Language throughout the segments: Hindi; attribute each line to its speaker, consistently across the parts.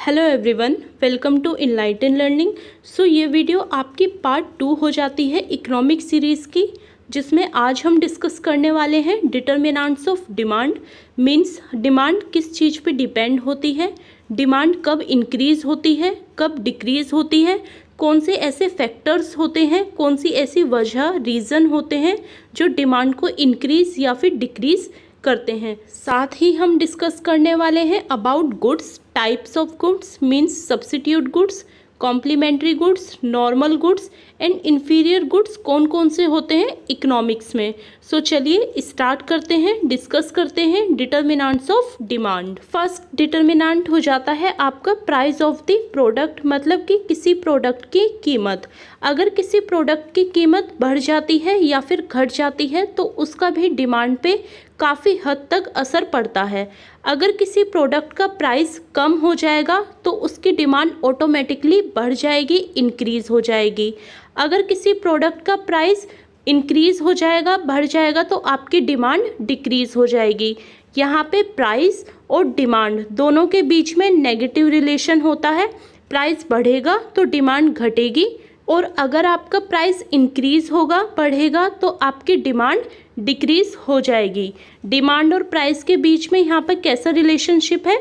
Speaker 1: Hello everyone, welcome to Enlighten Learning. So ये वीडियो आपकी पार्ट 2 हो जाती है इकोनॉमिक सीरीज़ की, जिसमें आज हम डिस्कस करने वाले हैं determinants of demand. Means demand किस चीज़ पे डिपेंड होती है, डिमांड कब इंक्रीज़ होती है, कब डिक्रीज़ होती है, कौन से ऐसे फैक्टर्स होते हैं, कौन सी ऐसी वजह रीज़न होते हैं जो डिमांड को इंक्रीज़ या फिर डिक्रीज़ करते हैं। साथ ही हम डिस्कस करने वाले हैं about goods, types of goods means substitute goods, complementary goods, normal goods and inferior goods कौन कौन से होते हैं इकोनॉमिक्स में। सो चलिए स्टार्ट करते हैं, डिस्कस करते हैं determinants of demand. First determinant हो जाता है आपका प्राइस ऑफ द प्रोडक्ट, मतलब कि किसी प्रोडक्ट की कीमत। अगर किसी प्रोडक्ट की कीमत बढ़ जाती है या फिर घट जाती है तो उसका भी डिमांड पे काफ़ी हद तक असर पड़ता है। अगर किसी प्रोडक्ट का प्राइस कम हो जाएगा तो उसकी डिमांड ऑटोमेटिकली बढ़ जाएगी, इंक्रीज़ हो जाएगी। अगर किसी प्रोडक्ट का प्राइस इंक्रीज़ हो जाएगा, बढ़ जाएगा, तो आपकी डिमांड डिक्रीज़ हो जाएगी। यहाँ पे प्राइस और डिमांड दोनों के बीच में नेगेटिव रिलेशन होता है। प्राइस बढ़ेगा तो डिमांड घटेगी, और अगर आपका प्राइस इंक्रीज़ होगा, बढ़ेगा, तो आपकी डिमांड डिक्रीज़ हो जाएगी। डिमांड और प्राइस के बीच में यहाँ पर कैसा रिलेशनशिप है?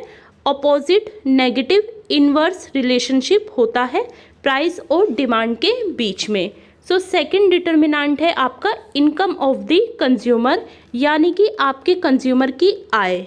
Speaker 1: अपोजिट, नेगेटिव, इनवर्स रिलेशनशिप होता है प्राइस और डिमांड के बीच में। सो सेकंड डिटर्मिनेंट है आपका इनकम ऑफ द कंज्यूमर, यानी कि आपके कंज्यूमर की आय।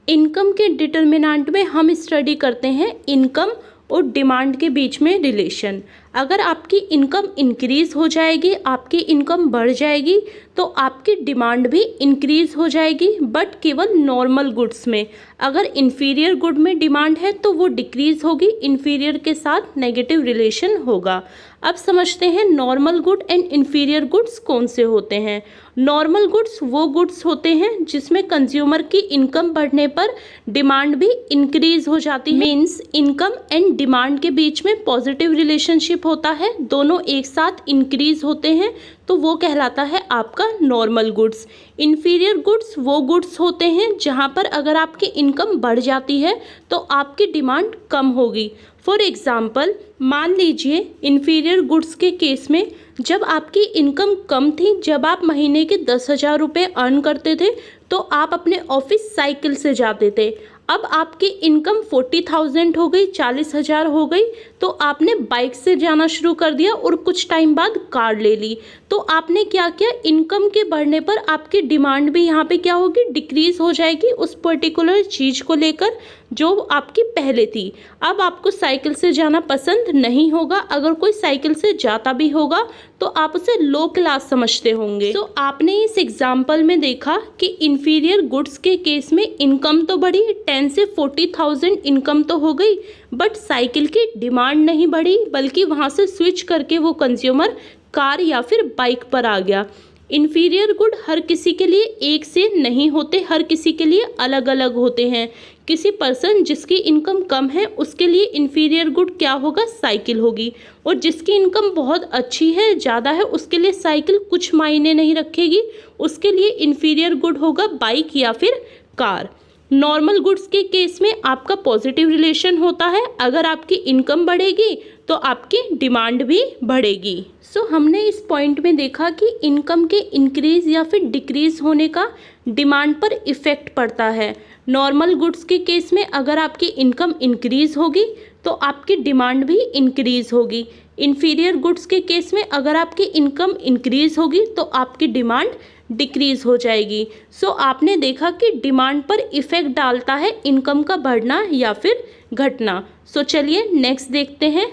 Speaker 1: इनकम के डिटर्मिनेंट में हम स्टडी करते हैं इनकम और डिमांड के बीच में रिलेशन। अगर आपकी इनकम इंक्रीज़ हो जाएगी, आपकी इनकम बढ़ जाएगी, तो आपकी डिमांड भी इंक्रीज़ हो जाएगी, बट केवल नॉर्मल गुड्स में। अगर इन्फीरियर गुड में डिमांड है तो वो डिक्रीज़ होगी, इन्फीरियर के साथ नेगेटिव रिलेशन होगा। अब समझते हैं normal good and inferior goods कौन से होते हैं। नॉर्मल गुड्स वो गुड्स होते हैं जिसमें कंज्यूमर की इनकम बढ़ने पर डिमांड भी इंक्रीज़ हो जाती है। मीन्स इनकम एंड डिमांड के बीच में पॉजिटिव रिलेशनशिप होता है, दोनों एक साथ इंक्रीज़ होते हैं, तो वो कहलाता है आपका नॉर्मल गुड्स। इन्फीरियर गुड्स वो गुड्स होते हैं जहाँ पर अगर आपकी इनकम बढ़ जाती है तो आपकी डिमांड कम होगी। फॉर एग्ज़ाम्पल, मान लीजिए इन्फीरियर गुड्स के केस में जब आपकी इनकम कम थी, जब आप महीने के 10,000 रुपये अर्न करते थे तो आप अपने ऑफिस साइकिल से जाते थे। अब आपकी इनकम 40,000 हो गई, 40,000 हो गई, तो आपने बाइक से जाना शुरू कर दिया और कुछ टाइम बाद कार ले ली। तो आपने क्या किया, इनकम के बढ़ने पर आपकी डिमांड भी यहाँ पे क्या होगी, डिक्रीज़ हो जाएगी उस पर्टिकुलर चीज़ को लेकर जो आपकी पहले थी। अब आपको साइकिल से जाना पसंद नहीं होगा, अगर कोई साइकिल से जाता भी होगा तो आप उसे लो क्लास समझते होंगे। तो आपने इस एग्जाम्पल में देखा कि इन्फीरियर गुड्स के केस में इनकम तो बढ़ी, 10 से 40,000 इनकम तो हो गई, बट साइकिल की डिमांड नहीं बढ़ी, बल्कि वहाँ से स्विच करके वो कंज्यूमर कार या फिर बाइक पर आ गया। इन्फीरियर गुड हर किसी के लिए एक से नहीं होते, हर किसी के लिए अलग अलग होते हैं। किसी पर्सन जिसकी इनकम कम है उसके लिए इन्फीरियर गुड क्या होगा, साइकिल होगी, और जिसकी इनकम बहुत अच्छी है, ज़्यादा है, उसके लिए साइकिल कुछ मायने नहीं रखेगी, उसके लिए इन्फीरियर गुड होगा बाइक या फिर कार। नॉर्मल गुड्स के केस में आपका पॉजिटिव रिलेशन होता है, अगर आपकी इनकम बढ़ेगी तो आपकी डिमांड भी बढ़ेगी। सो हमने इस पॉइंट में देखा कि इनकम के इंक्रीज़ या फिर डिक्रीज़ होने का डिमांड पर इफ़ेक्ट पड़ता है। नॉर्मल गुड्स के केस में अगर आपकी इनकम इंक्रीज़ होगी तो आपकी डिमांड भी इंक्रीज़ होगी। इन्फीरियर गुड्स के केस में अगर आपकी इनकम इंक्रीज़ होगी तो आपकी डिमांड डिक्रीज़ हो जाएगी। सो आपने देखा कि डिमांड पर इफ़ेक्ट डालता है इनकम का बढ़ना या फिर घटना। सो चलिए नेक्स्ट देखते हैं।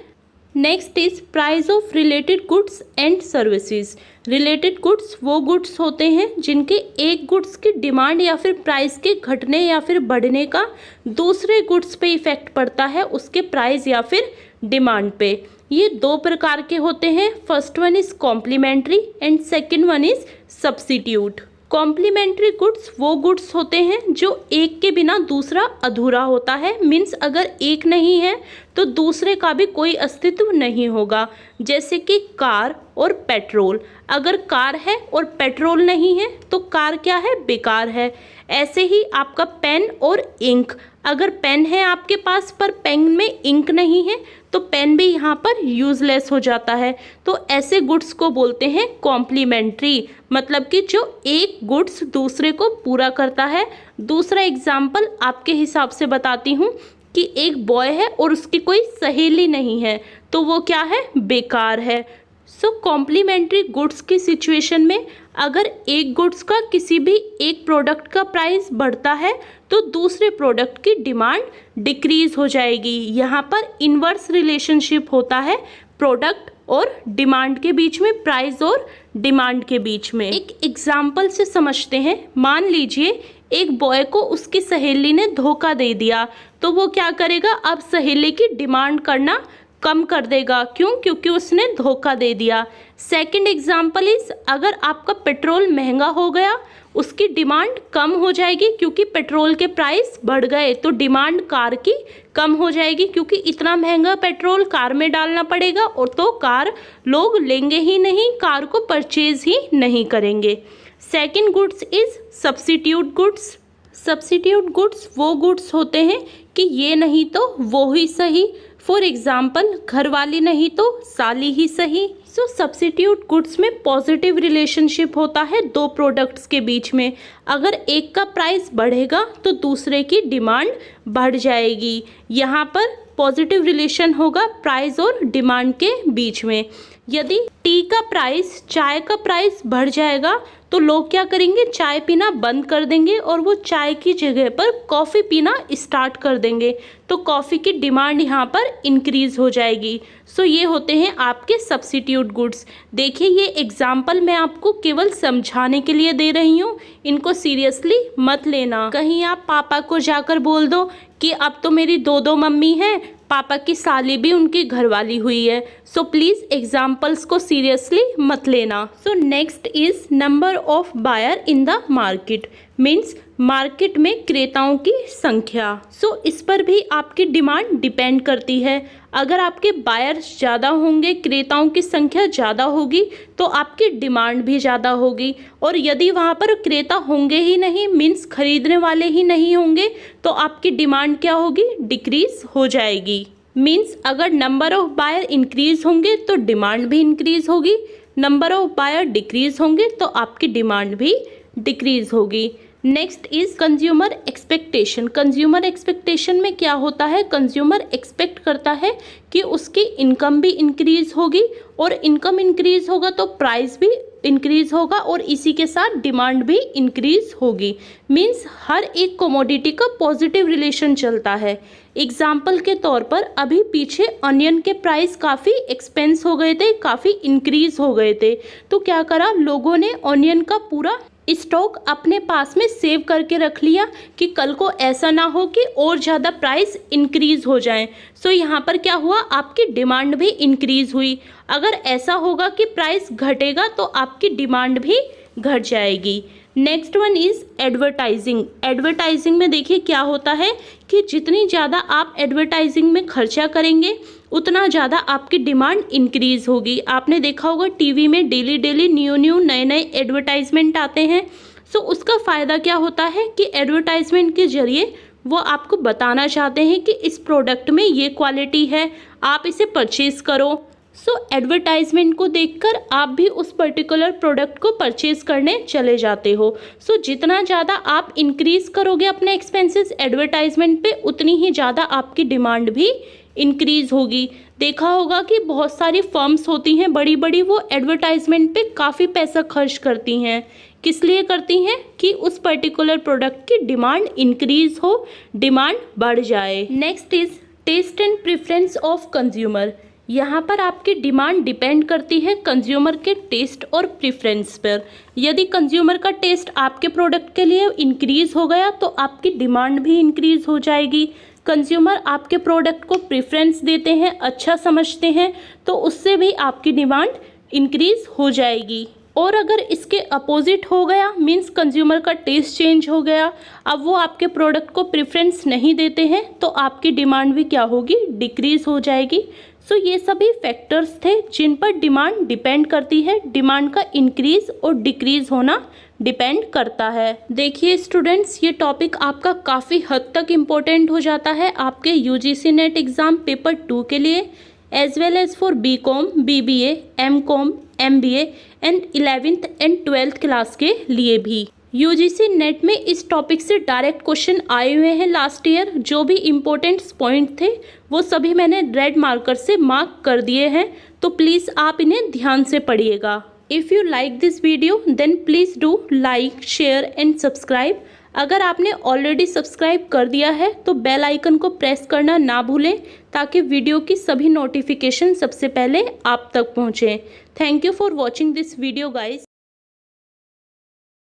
Speaker 1: Next is price of related goods and services. Related goods वो गुड्स होते हैं जिनके एक गुड्स की डिमांड या फिर प्राइस के घटने या फिर बढ़ने का दूसरे गुड्स पे इफ़ेक्ट पड़ता है, उसके प्राइस या फिर डिमांड पे। ये दो प्रकार के होते हैं, first one is complementary and second one is substitute. Complementary goods वो गुड्स होते हैं जो एक के बिना दूसरा अधूरा होता है। मीन्स अगर एक नहीं है तो दूसरे का भी कोई अस्तित्व नहीं होगा। जैसे कि कार और पेट्रोल, अगर कार है और पेट्रोल नहीं है तो कार क्या है, बेकार है। ऐसे ही आपका पेन और इंक, अगर पेन है आपके पास पर पेन में इंक नहीं है तो पेन भी यहाँ पर यूजलेस हो जाता है। तो ऐसे गुड्स को बोलते हैं कॉम्प्लीमेंट्री, मतलब कि जो एक गुड्स दूसरे को पूरा करता है। दूसरा एग्जाम्पल आपके हिसाब से बताती हूँ कि एक बॉय है और उसकी कोई सहेली नहीं है, तो वो क्या है, बेकार है। सो कॉम्प्लीमेंट्री गुड्स की सिचुएशन में अगर एक गुड्स का किसी भी एक प्रोडक्ट का प्राइस बढ़ता है तो दूसरे प्रोडक्ट की डिमांड डिक्रीज हो जाएगी। यहाँ पर इन्वर्स रिलेशनशिप होता है प्रोडक्ट और डिमांड के बीच में, प्राइस और डिमांड के बीच में। एक एग्जाम्पल से समझते हैं। मान लीजिए एक बॉय को उसकी सहेली ने धोखा दे दिया, तो वो क्या करेगा, अब सहेली की डिमांड करना कम कर देगा। क्यों? क्योंकि उसने धोखा दे दिया। सेकंड एग्जाम्पल इज, अगर आपका पेट्रोल महंगा हो गया, उसकी डिमांड कम हो जाएगी क्योंकि पेट्रोल के प्राइस बढ़ गए, तो डिमांड कार की कम हो जाएगी क्योंकि इतना महंगा पेट्रोल कार में डालना पड़ेगा और तो कार लोग लेंगे ही नहीं, कार को परचेज ही नहीं करेंगे। Second goods is substitute goods. Substitute goods वो गुड्स होते हैं कि ये नहीं तो वो ही सही। फॉर एग्जाम्पल, घरवाली नहीं तो साली ही सही। सो सब्स्टिट्यूट गुड्स में पॉजिटिव रिलेशनशिप होता है दो प्रोडक्ट्स के बीच में। अगर एक का प्राइस बढ़ेगा तो दूसरे की डिमांड बढ़ जाएगी। यहाँ पर पॉजिटिव रिलेशन होगा प्राइस और डिमांड के बीच में। यदि टी का प्राइस, चाय का प्राइस बढ़ जाएगा तो लोग क्या करेंगे, चाय पीना बंद कर देंगे और वो चाय की जगह पर कॉफ़ी पीना स्टार्ट कर देंगे, तो कॉफ़ी की डिमांड यहाँ पर इंक्रीज़ हो जाएगी। सो ये होते हैं आपके सब्स्टिट्यूट गुड्स। देखिए ये एग्जाम्पल मैं आपको केवल समझाने के लिए दे रही हूँ, इनको सीरियसली मत लेना। कहीं आप पापा को जाकर बोल दो कि अब तो मेरी दो मम्मी हैं, पापा की साली भी उनकी घरवाली हुई है। सो प्लीज़ एग्जाम्पल्स को सीरियसली मत लेना। So next is number of buyer in the market, means market में क्रेताओं की संख्या। सो इस पर भी आपकी डिमांड डिपेंड करती है। अगर आपके बायर्स ज़्यादा होंगे, क्रेताओं की संख्या ज़्यादा होगी, तो आपकी डिमांड भी ज़्यादा होगी। और यदि वहाँ पर क्रेता होंगे ही नहीं, मीन्स खरीदने वाले ही नहीं होंगे, तो आपकी डिमांड क्या होगी, डिक्रीज हो जाएगी। मीन्स अगर नंबर ऑफ बायर इंक्रीज होंगे तो डिमांड भी इंक्रीज होगी, नंबर ऑफ बायर डिक्रीज होंगे तो आपकी डिमांड भी डिक्रीज होगी। Next is consumer expectation. Consumer expectation में क्या होता है, कंज्यूमर एक्सपेक्ट करता है कि उसकी इनकम भी इंक्रीज होगी और इनकम इंक्रीज होगा तो प्राइस भी इंक्रीज होगा और इसी के साथ डिमांड भी इंक्रीज होगी। मीन्स हर एक कमोडिटी का पॉजिटिव रिलेशन चलता है। एग्जाम्पल के तौर पर अभी पीछे अनियन के प्राइस काफ़ी एक्सपेंस हो गए थे, काफ़ी इंक्रीज हो गए थे, तो क्या करा, लोगों ने अनियन का पूरा स्टॉक अपने पास में सेव करके रख लिया कि कल को ऐसा ना हो कि और ज़्यादा प्राइस इंक्रीज हो जाए। सो यहाँ पर क्या हुआ, आपकी डिमांड भी इंक्रीज हुई। अगर ऐसा होगा कि प्राइस घटेगा तो आपकी डिमांड भी घट जाएगी। Next one is advertising. Advertising में देखिए क्या होता है कि जितनी ज़्यादा आप एडवर्टाइजिंग में खर्चा करेंगे उतना ज़्यादा आपकी डिमांड इंक्रीज होगी। आपने देखा होगा टीवी में डेली न्यू नए एडवर्टाइजमेंट आते हैं। सो उसका फ़ायदा क्या होता है कि एडवर्टाइजमेंट के ज़रिए वो आपको बताना चाहते हैं कि इस प्रोडक्ट में ये क्वालिटी है, आप इसे परचेज़ करो। सो एडवर्टाइजमेंट को देखकर आप भी उस पर्टिकुलर प्रोडक्ट को परचेज़ करने चले जाते हो। सो जितना ज़्यादा आप इंक्रीज़ करोगे अपने एक्सपेंसेस एडवर्टाइजमेंट पे, उतनी ही ज़्यादा आपकी डिमांड भी इंक्रीज़ होगी। देखा होगा कि बहुत सारी फर्म्स होती हैं बड़ी बड़ी, वो एडवर्टाइजमेंट पे काफ़ी पैसा खर्च करती हैं। किस लिए करती हैं कि उस पर्टिकुलर प्रोडक्ट की डिमांड इंक्रीज़ हो, डिमांड बढ़ जाए। Next is taste and preference of consumer. यहाँ पर आपकी डिमांड डिपेंड करती है कंज्यूमर के टेस्ट और प्रेफरेंस पर। यदि कंज्यूमर का टेस्ट आपके प्रोडक्ट के लिए इंक्रीज़ हो गया तो आपकी डिमांड भी इंक्रीज़ हो जाएगी। कंज्यूमर आपके प्रोडक्ट को प्रेफरेंस देते हैं, अच्छा समझते हैं, तो उससे भी आपकी डिमांड इंक्रीज़ हो जाएगी। और अगर इसके अपोजिट हो गया, मीन्स कंज्यूमर का टेस्ट चेंज हो गया, अब वो आपके प्रोडक्ट को प्रेफरेंस नहीं देते हैं, तो आपकी डिमांड भी क्या होगी, डिक्रीज़ हो जाएगी। सो ये सभी फैक्टर्स थे जिन पर डिमांड डिपेंड करती है। डिमांड का इंक्रीज और डिक्रीज होना डिपेंड करता है। देखिए स्टूडेंट्स, ये टॉपिक आपका काफ़ी हद तक इम्पोर्टेंट हो जाता है आपके यूजीसी नेट एग्ज़ाम पेपर 2 के लिए, as well as for BCom, BBA, MCom, MBA and 11th and 12th class के लिए भी। यूजीसी नेट में इस टॉपिक से डायरेक्ट क्वेश्चन आए हुए हैं लास्ट ईयर। जो भी इम्पोर्टेंट पॉइंट थे वो सभी मैंने रेड मार्कर से मार्क कर दिए हैं, तो प्लीज़ आप इन्हें ध्यान से पढ़िएगा। If you like this video then please do like, share and subscribe. अगर आपने ऑलरेडी सब्सक्राइब कर दिया है तो बेल आइकन को प्रेस करना ना भूलें ताकि वीडियो की सभी नोटिफिकेशन सबसे पहले आप तक पहुँचें। Thank you for watching this video guys.